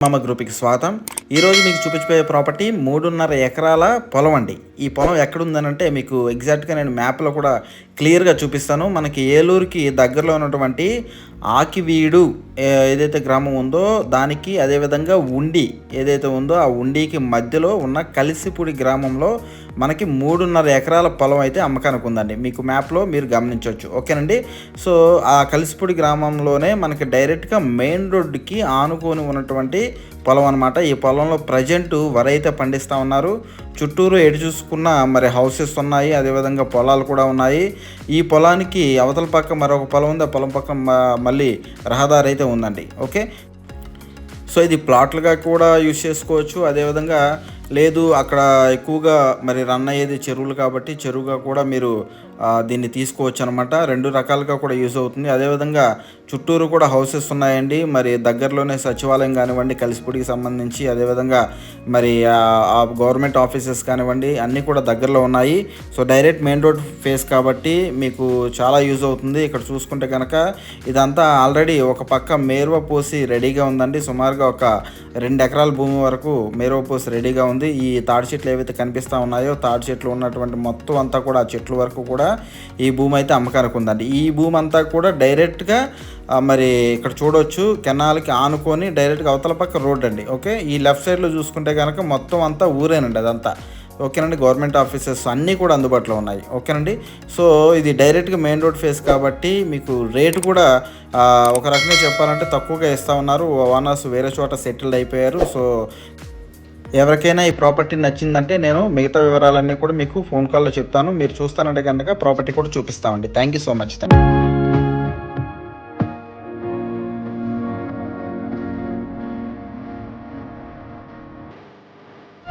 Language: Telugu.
మామ గ్రూప్కి స్వాగతం. ఈరోజు మీకు చూపించబోయే ప్రాపర్టీ 3.5 ఎకరాల పొలం అండి. ఈ పొలం ఎక్కడుందనంటే మీకు ఎగ్జాక్ట్గా నేను మ్యాప్లో కూడా క్లియర్గా చూపిస్తాను. మనకి ఏలూరుకి దగ్గరలో ఉన్నటువంటి ఆకివీడు ఏదైతే గ్రామం ఉందో దానికి, అదేవిధంగా ఉండి ఏదైతే ఉందో ఆ ఉండికి మధ్యలో ఉన్న కలిసిపూడి గ్రామంలో మనకి 3.5 ఎకరాల పొలం అయితే అమ్మకానికి ఉందండి. మీకు మ్యాప్లో మీరు గమనించవచ్చు. ఓకేనండి. సో ఆ కలిసిపూడి గ్రామంలోనే మనకి డైరెక్ట్గా మెయిన్ రోడ్డుకి ఆనుకొని ఉన్నటువంటి పొలం అనమాట. ఈ పొలంలో ప్రజెంట్ వరి అయితే పండిస్తూ ఉన్నారు. చుట్టూరు ఎటు చూసుకున్న మరి హౌసెస్ ఉన్నాయి, అదేవిధంగా పొలాలు కూడా ఉన్నాయి. ఈ పొలానికి అవతల పక్క మరొక పొలం ఉంది, ఆ పొలం పక్క మళ్ళీ రహదారి అయితే ఉందండి. ఓకే, సో ఇది ప్లాట్లుగా కూడా యూజ్ చేసుకోవచ్చు. అదేవిధంగా లేదు అక్కడ ఎక్కువగా మరి రన్ అయ్యేది చెరువులు కాబట్టి చెరువుగా కూడా మీరు దీన్ని తీసుకోవచ్చు అనమాట. 2 రకాలుగా కూడా యూజ్ అవుతుంది. అదేవిధంగా చుట్టూరు కూడా హౌసెస్ ఉన్నాయండి. మరి దగ్గరలోనే సచివాలయం కానివ్వండి, కలిసిపూడికి సంబంధించి, అదేవిధంగా మరి గవర్నమెంట్ ఆఫీసెస్ కానివ్వండి అన్నీ కూడా దగ్గరలో ఉన్నాయి. So direct main road face కాబట్టి మీకు చాలా యూజ్ అవుతుంది. ఇక్కడ చూసుకుంటే కనుక ఇదంతా ఆల్రెడీ ఒక పక్క మేరువ పోసి రెడీగా ఉందండి. సుమారుగా ఒక 2 ఎకరాల భూమి వరకు మేరువ పోసి రెడీగా ఉంది. ఈ తాడి చెట్లు ఏవైతే కనిపిస్తూ ఉన్నాయో తాడి చెట్లు ఉన్నటువంటి మొత్తం అంతా కూడా చెట్ల వరకు కూడా ఈ భూమి అయితే అమ్మకానికి ఉందండి. ఈ భూమి అంతా కూడా డైరెక్ట్గా మరి ఇక్కడ చూడవచ్చు, కెనాల్కి ఆనుకొని డైరెక్ట్గా అవతల పక్క రోడ్ అండి. ఓకే, ఈ లెఫ్ట్ సైడ్లో చూసుకుంటే కనుక మొత్తం అంతా ఊరేనండి అదంతా. ఓకేనండి, గవర్నమెంట్ ఆఫీసెస్ అన్నీ కూడా అందుబాటులో ఉన్నాయి. ఓకేనండి, సో ఇది డైరెక్ట్గా మెయిన్ రోడ్ ఫేస్ కాబట్టి మీకు రేటు కూడా ఒక రకంగా చెప్పాలంటే తక్కువగా ఇస్తూ ఉన్నారు. ఓనర్స్ వేరే చోట సెటిల్డ్ అయిపోయారు. సో ఎవరికైనా ఈ ప్రాపర్టీ నచ్చిందంటే నేను మిగతా వివరాలన్నీ కూడా మీకు ఫోన్ కాల్లో చెప్తాను. మీరు చూస్తానంటే కనుక ప్రాపర్టీ కూడా చూపిస్తామండి. Thank you so much.